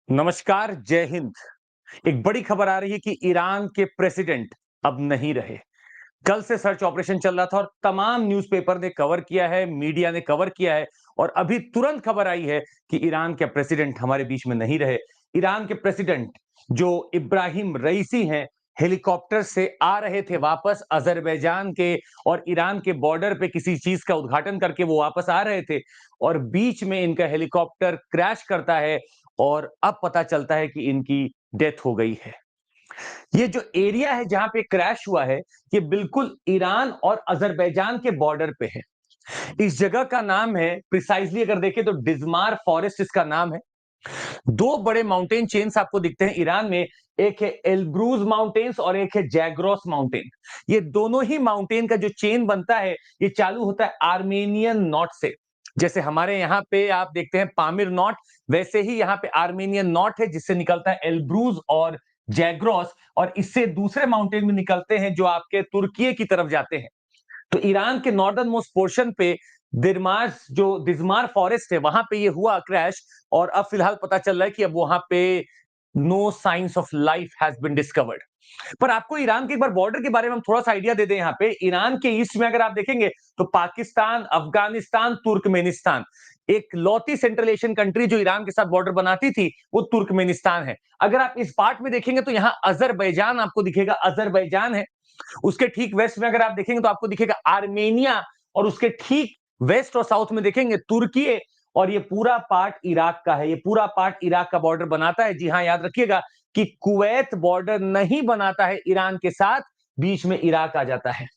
नमस्कार, जय हिंद। एक बड़ी खबर आ रही है कि ईरान के प्रेसिडेंट अब नहीं रहे। कल से सर्च ऑपरेशन चल रहा था और तमाम न्यूज़पेपर ने कवर किया है, मीडिया ने कवर किया है और अभी तुरंत खबर आई है कि ईरान के प्रेसिडेंट हमारे बीच में नहीं रहे। ईरान के प्रेसिडेंट जो इब्राहिम रईसी हैं, हेलीकॉप्टर से आ रहे थे वापस अज़रबैजान के और ईरान के बॉर्डर पे किसी चीज़ का उद्घाटन करके वो वापस आ रहे थे और बीच में इनका हेलीकॉप्टर क्रैश करता है और अब पता चलता है कि इनकी डेथ हो गई है। ये जो एरिया है जहां पे क्रैश हुआ है, ये बिल्कुल ईरान और अजरबैजान के बॉर्डर पे है। इस जगह का नाम है प्रिसाइजली अगर देखें तो डिजमार फॉरेस्ट इसका नाम है। दो बड़े माउंटेन चेन्स आपको दिखते हैं ईरान में। एक है एल्ब्रूज माउंटेन्स और एक है जैग्रोस माउंटेन। ये दोनों ही माउंटेन का जो चेन बनता है, ये चालू होता है आर्मेनियन नॉट से। जैसे हमारे यहाँ पे आप देखते हैं पामिर नॉट, वैसे ही यहाँ पे आर्मेनियन नॉट है जिससे निकलता है एल्ब्रूज और जैग्रोस, और इससे दूसरे माउंटेन में निकलते हैं जो आपके तुर्की की तरफ जाते हैं। तो ईरान के नॉर्दर्न मोस्ट पोर्शन पे दिरमार्स जो दिजमार फॉरेस्ट है वहां पे ये हुआ क्रैश। और अब फिलहाल पता चल रहा है कि अब वहां पे no signs of life has been discovered. पर आपको ईरान के एक बार बॉर्डर के बारे में हम थोड़ा सा आइडिया दे दें। यहाँ पे ईरान के ईस्ट में अगर आप देखेंगे तो पाकिस्तान, अफगानिस्तान, तुर्कमेनिस्तान, एक लौती सेंट्रल एशियन कंट्री जो ईरान के साथ बॉर्डर बनाती थी वो तुर्कमेनिस्तान है। अगर आप इस पार्ट में देखेंगे तो यहाँ अजरबैजान आपको दिखेगा, अजरबैजान है। उसके ठीक वेस्ट में अगर आप देखेंगे तो आपको दिखेगा आर्मेनिया, और उसके ठीक वेस्ट और साउथ में देखेंगे तुर्की। और ये पूरा पार्ट इराक का है, ये पूरा पार्ट इराक का बॉर्डर बनाता है। जी हाँ, याद रखिएगा कि कुवैत बॉर्डर नहीं बनाता है ईरान के साथ, बीच में इराक आ जाता है।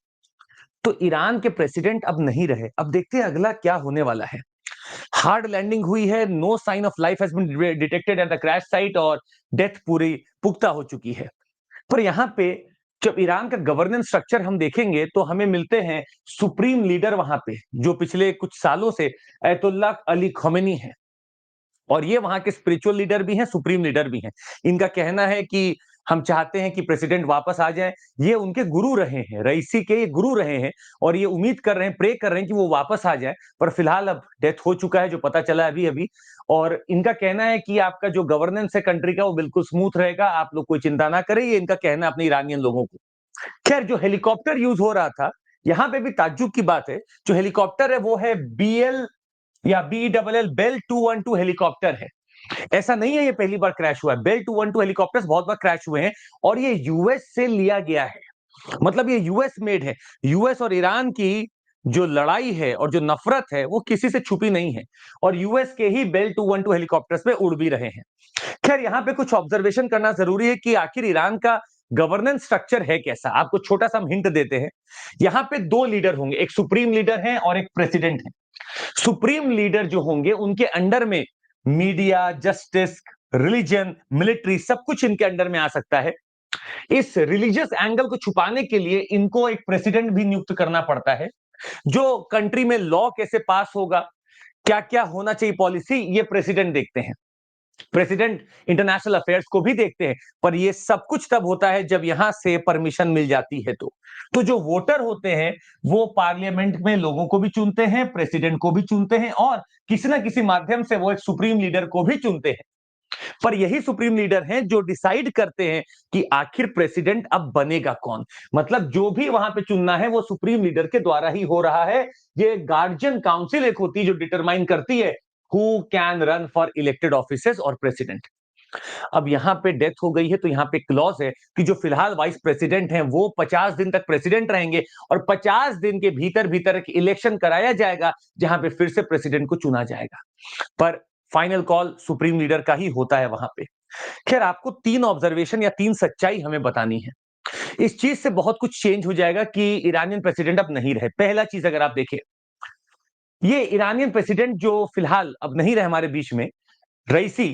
तो ईरान के प्रेसिडेंट अब नहीं रहे। अब देखते हैं अगला क्या होने वाला है। हार्ड लैंडिंग हुई है, no sign of life has been detected at the crash site और डेथ पूरी पुख्ता हो चुकी है। पर यहाँ पे जब ईरान का गवर्नेंस स्ट्रक्चर हम देखेंगे तो हमें मिलते हैं सुप्रीम लीडर वहां पे, जो पिछले कुछ सालों से अयतुल्लाह अली खमेनी है। और ये वहां के स्पिरिचुअल लीडर भी हैं, सुप्रीम लीडर भी हैं। इनका कहना है कि हम चाहते हैं कि प्रेसिडेंट वापस आ जाए। ये उनके गुरु रहे हैं, रईसी के ये गुरु रहे हैं और ये उम्मीद कर रहे हैं, प्रे कर रहे हैं कि वो वापस आ जाए। पर फिलहाल अब डेथ हो चुका है जो पता चला अभी अभी। और इनका कहना है कि आपका जो गवर्नेंस है कंट्री का वो बिल्कुल स्मूथ रहेगा, आप लोग कोई चिंता ना करें। ये इनका कहना है अपने ईरानियन लोगों को। खैर, जो हेलीकॉप्टर यूज हो रहा था, यहां पे भी ताज्जुब की बात है। जो हेलीकॉप्टर है वो है बीएल या BELL बेल 212 हेलीकॉप्टर है। ऐसा नहीं है ये पहली बार क्रैश हुआ है, बेल 212 हेलीकॉप्टर्स बहुत बार क्रैश हुए हैं और ये यूएस से लिया गया है। मतलब ये यूएस मेड है। यूएस और ईरान की जो लड़ाई है और जो नफरत है वो किसी से छुपी नहीं है, और यूएस के ही बेल 212 हेलीकॉप्टर्स पे उड़ भी रहे हैं। खैर, यहाँ पे कुछ ऑब्जर्वेशन करना जरूरी है कि आखिर ईरान का गवर्नेंस स्ट्रक्चर है कैसा। आपको छोटा सा हम हिंट देते हैं। यहाँ पे दो लीडर होंगे, एक सुप्रीम लीडर है और एक प्रेसिडेंट है। सुप्रीम लीडर जो होंगे उनके अंडर में मीडिया, जस्टिस, रिलीजन, मिलिट्री सब कुछ इनके अंडर में आ सकता है। इस रिलीजियस एंगल को छुपाने के लिए इनको एक प्रेसिडेंट भी नियुक्त करना पड़ता है, जो कंट्री में लॉ कैसे पास होगा, क्या क्या होना चाहिए पॉलिसी, ये प्रेसिडेंट देखते हैं। प्रेसिडेंट इंटरनेशनल अफेयर्स को भी देखते हैं। पर ये सब कुछ तब होता है जब यहां से परमिशन मिल जाती है। तो जो वोटर होते हैं वो पार्लियामेंट में लोगों को भी चुनते हैं, प्रेसिडेंट को भी चुनते हैं और किसी ना किसी माध्यम से वो एक सुप्रीम लीडर को भी चुनते हैं। पर यही सुप्रीम लीडर हैं जो डिसाइड करते हैं कि आखिर प्रेसिडेंट अब बनेगा कौन। मतलब जो भी वहां पे चुनना है वो सुप्रीम लीडर के द्वारा ही हो रहा है। ये गार्जियन काउंसिल एक होती है जो डिटरमाइन करती है who can run for elected offices और प्रेसिडेंट। अब यहां पे डेथ हो गई है तो यहां पे क्लॉज है कि जो फिलहाल वाइस प्रेसिडेंट हैं वो 50 दिन तक प्रेसिडेंट रहेंगे और 50 दिन के भीतर भीतर एक इलेक्शन कराया जाएगा जहां पे फिर से प्रेसिडेंट को चुना जाएगा। पर फाइनल कॉल सुप्रीम लीडर का ही होता है वहां पे। खैर, आपको तीन ऑब्जर्वेशन या तीन सच्चाई हमें बतानी है। इस चीज से बहुत कुछ चेंज हो जाएगा कि ईरानियन प्रेसिडेंट अब नहीं रहे। पहला चीज अगर आप देखें, ये ईरानियन प्रेसिडेंट जो फिलहाल अब नहीं रहे हमारे बीच में, रईसी,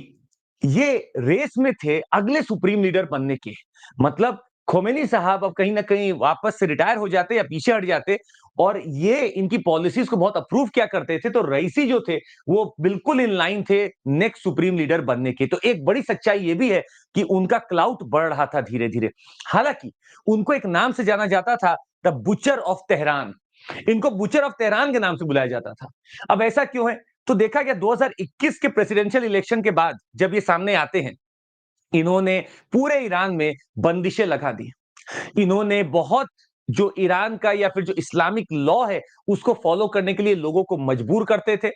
ये रेस में थे अगले सुप्रीम लीडर बनने के। मतलब खोमेनी साहब अब कहीं ना कहीं वापस से रिटायर हो जाते या पीछे हट जाते, और ये इनकी पॉलिसीज को बहुत अप्रूव क्या करते थे, तो रईसी जो थे वो बिल्कुल इन लाइन थे नेक्स्ट सुप्रीम लीडर बनने के। तो एक बड़ी सच्चाई ये भी है कि उनका क्लाउट बढ़ रहा था धीरे धीरे। हालांकि उनको एक नाम से जाना जाता था, द बुचर ऑफ तेहरान। इनको बुचर ऑफ तेहरान के नाम से बुलाया जाता था। अब ऐसा क्यों है? तो देखा गया 2021 के प्रेसिडेंशियल इलेक्शन के बाद जब ये सामने आते हैं, इन्होंने पूरे ईरान में बंदिशें लगा दी। इन्होंने बहुत जो ईरान का या फिर जो इस्लामिक लॉ है, उसको फॉलो करने के लिए लोगों को मजबूर करते थे।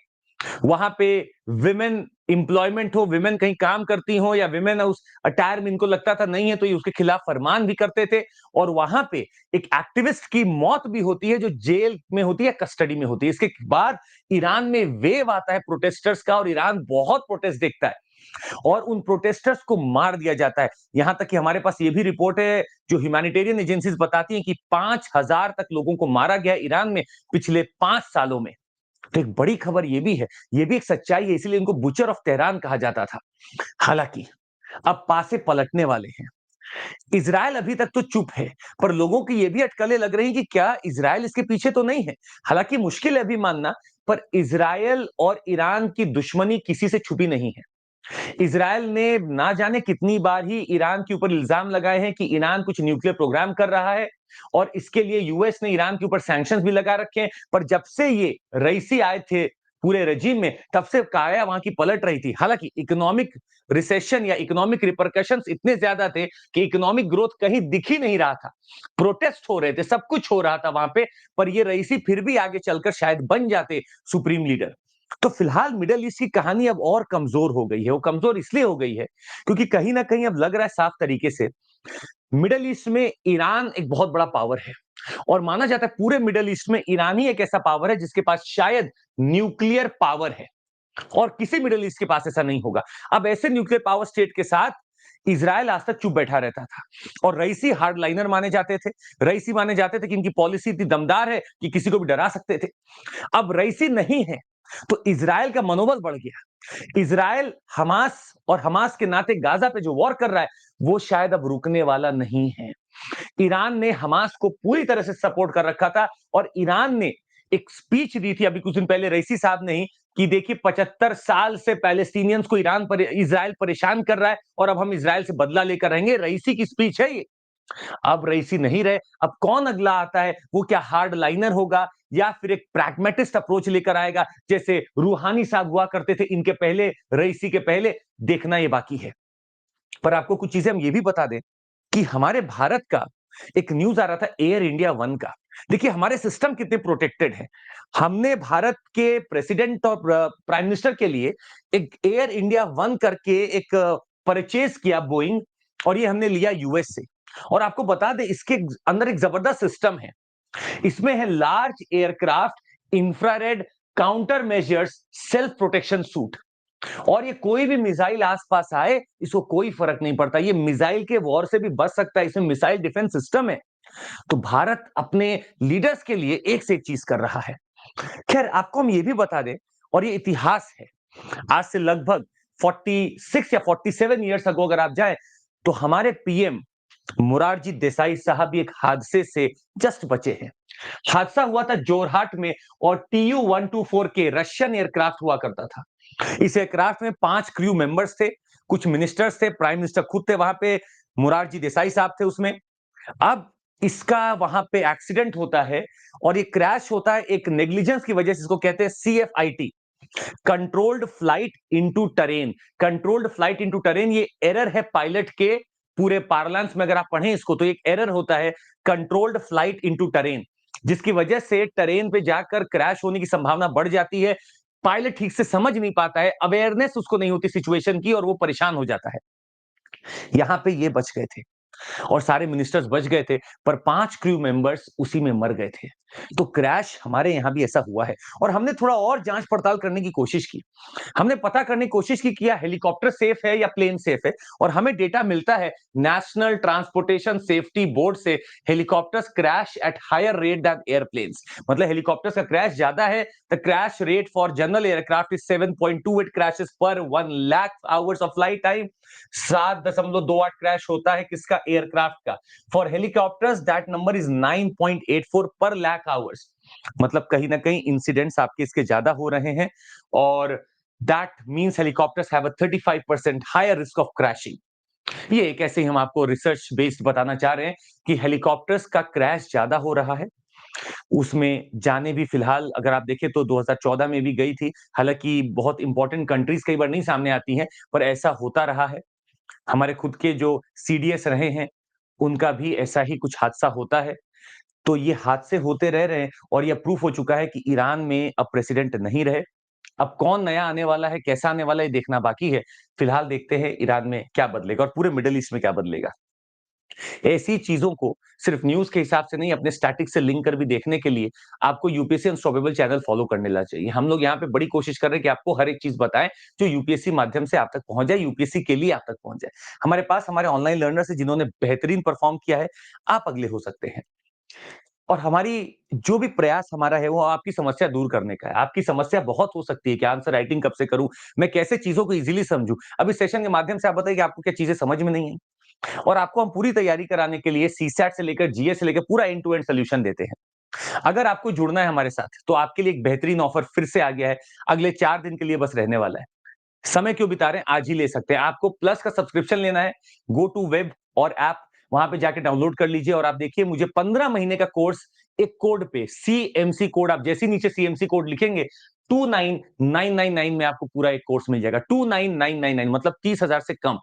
वहां पे विमेन एम्प्लॉयमेंट हो, विमेन कहीं काम करती हो या विमेन उस अटायर में इनको लगता था नहीं है तो ये उसके खिलाफ फरमान भी करते थे। और वहां पे एक एक्टिविस्ट की मौत भी होती है जो जेल में होती है, कस्टडी में होती है। इसके बाद ईरान में वेव आता है प्रोटेस्टर्स का और ईरान बहुत प्रोटेस्ट देखता है और उन प्रोटेस्टर्स को मार दिया जाता है। यहां तक कि हमारे पास ये भी रिपोर्ट है जो ह्यूमैनिटेरियन एजेंसीज बताती हैं कि 5000 तक लोगों को मारा गया ईरान में पिछले 5 सालों में। तो एक बड़ी खबर ये भी है, ये भी एक सच्चाई है, इसीलिए इनको बुचर ऑफ तेहरान कहा जाता था। हालांकि अब पासे पलटने वाले हैं। इजराइल अभी तक तो चुप है, पर लोगों की ये भी अटकलें लग रही कि क्या इजराइल इसके पीछे तो नहीं है। हालांकि मुश्किल है अभी मानना, पर इजराइल और ईरान की दुश्मनी किसी से छुपी नहीं है। इजराइल ने ना जाने कितनी बार ही ईरान के ऊपर इल्जाम लगाए हैं कि ईरान कुछ न्यूक्लियर प्रोग्राम कर रहा है और इसके लिए यूएस ने ईरान के ऊपर सैंक्शंस भी लगा रखे हैं। पर जब से ये रईसी आए थे पूरे रजीम में, तब से काया वहां की पलट रही थी। हालांकि इकोनॉमिक रिसेशन या इकोनॉमिक रिपरकशंस इतने ज्यादा थे कि इकोनॉमिक ग्रोथ कहीं दिख ही नहीं रहा था। प्रोटेस्ट हो रहे थे, सब कुछ हो रहा था वहां पे, पर ये रईसी फिर भी आगे चलकर शायद बन जाते सुप्रीम लीडर। तो फिलहाल मिडल ईस्ट की कहानी अब और कमजोर हो गई है। वो कमजोर इसलिए हो गई है क्योंकि कहीं ना कहीं अब लग रहा है साफ तरीके से मिडल ईस्ट में ईरान एक बहुत बड़ा पावर है और माना जाता है पूरे मिडल ईस्ट में ईरान ही एक ऐसा पावर है जिसके पास शायद न्यूक्लियर पावर है और किसी मिडल ईस्ट के पास ऐसा नहीं होगा। अब ऐसे न्यूक्लियर पावर स्टेट के साथ इजराइल आज तक चुप बैठा रहता था और रईसी हार्डलाइनर माने जाते थे। रईसी माने जाते थे कि इनकी पॉलिसी इतनी दमदार है कि किसी को भी डरा सकते थे। अब रईसी नहीं है तो इजराइल का मनोबल बढ़ गया। इजराइल हमास और हमास के नाते गाजा पे जो वॉर कर रहा है वो शायद अब रुकने वाला नहीं है। ईरान ने हमास को पूरी तरह से सपोर्ट कर रखा था और ईरान ने एक स्पीच दी थी अभी कुछ दिन पहले रईसी साहब ने ही कि देखिए 75 साल से पैलेस्टीनियंस को इजराइल परेशान कर रहा है और अब हम इजराइल से बदला लेकर रहेंगे। रईसी की स्पीच है ये। अब रईसी नहीं रहे, अब कौन अगला आता है? वो क्या हार्ड लाइनर होगा या फिर एक प्रैग्मेटिस्ट अप्रोच लेकर आएगा जैसे रूहानी साहब हुआ करते थे इनके पहले, रईसी के पहले? देखना ये बाकी है। पर आपको कुछ चीजें हम ये भी बता दें कि हमारे भारत का एक न्यूज आ रहा था एयर इंडिया वन का। देखिए हमारे सिस्टम कितने प्रोटेक्टेड है। हमने भारत के प्रेसिडेंट और प्राइम मिनिस्टर के लिए एक एयर इंडिया वन करके एक परचेज किया बोइंग और ये हमने लिया यूएस से। और आपको बता दें इसके अंदर एक जबरदस्त सिस्टम है। इसमें है large aircraft infrared counter measures self protection suit. और ये कोई भी मिसाइल आसपास आए इसको कोई फर्क नहीं पड़ता, ये मिसाइल के वॉर से भी बच सकता है, इसमें मिसाइल डिफेंस सिस्टम है। तो भारत अपने लीडर्स के लिए एक से एक चीज कर रहा है। खैर आपको हम ये भी बता दें और ये इतिहास है, आज से लगभग 46 या 47 ईयर्स अगो अगर आप जाएं तो हमारे पीएम मुरारजी देसाई साहब भी एक हादसे से जस्ट बचे हैं। हादसा हुआ था जोरहाट में और TU-124 के रशियन एयरक्राफ्ट हुआ करता था। इस एयरक्राफ्ट में 5 क्रू मेंबर्स थे, कुछ मिनिस्टर्स थे, प्राइम मिनिस्टर खुद थे वहां पे, मुरारजी देसाई साहब थे उसमें। अब इसका वहां पे एक्सीडेंट होता है और ये क्रैश होता है एक नेग्लिजेंस की वजह से, इसको कहते हैं CFIT, controlled flight into terrain. Controlled flight into terrain ये एरर है पायलट के पूरे पार्लेंस में, अगर आप पढ़ें इसको तो एक एरर होता है कंट्रोल्ड फ्लाइट इनटू टेरेन, जिसकी वजह से टेरेन पे जाकर क्रैश होने की संभावना बढ़ जाती है। पायलट ठीक से समझ नहीं पाता है, अवेयरनेस उसको नहीं होती सिचुएशन की और वो परेशान हो जाता है। यहां पे ये बच गए थे और सारे मिनिस्टर्स बच गए थे, पर 5 क्रू मेंबर्स उसी में मर गए थे। तो क्रैश हमारे यहां भी ऐसा हुआ है और हमने थोड़ा और जांच पड़ताल करने की कोशिश की। हमने पता करने की कोशिश की क्या हेलीकॉप्टर सेफ है या प्लेन सेफ है, और हमें डेटा मिलता है नेशनल ट्रांसपोर्टेशन सेफ्टी बोर्ड से, helicopters crash at higher rate than airplanes. मतलब हेलीकॉप्टर्स का क्रैश ज्यादा है। The crash rate for general aircraft is 7.28 crashes per 1 lakh hours of flight time. 7.28 crash होता है किसका? एयरक्राफ्ट का। For helicopters that number is 9.84 per lakh hours. मतलब कहीं ना कहीं इंसिडेंट्स आपके इसके ज्यादा हो रहे हैं और that means helicopters have a 35% higher risk of crashing. ये एक ऐसे ही हम आपको रिसर्च बेस्ड बताना चाह रहे हैं कि हेलीकॉप्टर्स का क्रैश ज्यादा हो रहा है। उसमें जानें भी फिलहाल अगर आप देखें तो 2014 में भी गई थी। हालाँकि बहुत इम्पोर्टेंट कंट्रीज़ कई बार नहीं सामने आती हैं, पर ऐसा होता रहा है। हमारे खुद के जो सीडीएस रहे हैं, उनका भी ऐसा ही कुछ हादसा होता है। तो ये हादसे होते रह रहे हैं और ये प्रूफ हो चुका है कि ईरान में अब प्रेसिडेंट नहीं रहे। अब कौन नया आने वाला है, कैसा आने वाला है, ये देखना बाकी है। फिलहाल देखते हैं ईरान में क्या बदलेगा और पूरे मिडल ईस्ट में क्या बदलेगा। ऐसी चीज़ों को सिर्फ न्यूज़ के हिसाब से नहीं, अपने स्टैटिक से लिंक कर भी देखने के लिए आपको यूपीएससी अनस्टॉपेबल चैनल फॉलो करने ला चाहिए। हम लोग यहाँ पे बड़ी कोशिश कर रहे हैं कि आपको हर एक चीज़ बताएँ, जो यूपीएससी माध्यम से आप तक पहुँच जाए, यूपीएससी के लिए आप तक पहुँच जाए। हमारे पास हमारे ऑनलाइन लर्नर्स हैं जिन्होंने बेहतरीन परफ़ॉर्म किया है, आप अगले हो सकते हैं। और हमारी जो भी प्रयास हमारा है वो आपकी समस्या दूर करने का है। आपकी समस्या बहुत हो सकती है कि आंसर राइटिंग कब से करूँ? मैं कैसे चीज़ों को ईज़िली समझूँ? अब इस सेशन के माध्यम से आप बताइए कि आपको क्या चीज़ें समझ में नहीं आई? और आपको हम पूरी तैयारी कराने के लिए सीसैट से लेकर जीएस से लेकर पूरा एंड टू एंड सॉल्यूशन देते हैं। अगर आपको जुड़ना है हमारे साथ, तो आपके लिए एक बेहतरीन ऑफर फिर से आ गया है। अगले 4 दिन के लिए बस रहने वाला है। समय क्यों बिता रहे हैं? आज ही ले सकते हैं। आपको प्लस का सब्सक्रिप्शन लेना है, गो टू वेब और ऐप वहाँ पे जाके डाउनलोड कर लीजिए और आप देखिए मुझे 15 महीने का कोर्स एक कोड पे सीएमसी कोड आप जैसे ही नीचे सीएमसी कोड लिखेंगे 29999 में आपको पूरा एक कोर्स मिल जाएगा। 29999 मतलब 30,000 से कम।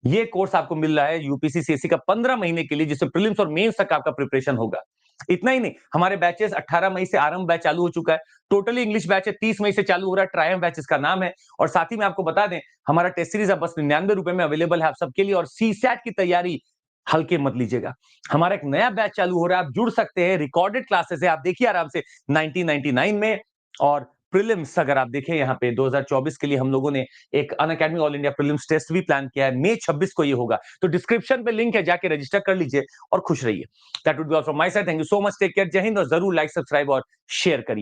ये कोर्स आपको मिल रहा है यूपीसी सीएससी का 15 महीने के लिए जिसमें प्रीलिम्स और मेंस तक आपका प्रिपरेशन होगा। इतना ही नहीं, हमारे बैचेस 18 मई से आरंभ बैच चालू हो चुका है। टोटली इंग्लिश बैच है 30 मई से चालू हो रहा है, ट्रायम्फ बैच इसका नाम है। और साथ ही में आपको बता दें, हमारा टेस्ट सीरीज अब बस ₹99 में अवेलेबल है आप सबके लिए और सीसैट की तैयारी हल्के मत लीजिएगा। हमारा एक नया बैच चालू हो रहा है, आप जुड़ सकते हैं, रिकॉर्डेड क्लासेस है, आप देखिए आराम से 1999 में। और प्रीलिम्स अगर आप देखें यहाँ पे 2024 के लिए हम लोगों ने एक Unacademy all India prelims test भी प्लान किया है। मई 26 को ये होगा। तो डिस्क्रिप्शन पे लिंक है, जाके रजिस्टर कर लीजिए और खुश रहिए। That would be all from my side. Thank you so much. Take care. जय हिंद और जरूर लाइक, सब्सक्राइब और शेयर करिए।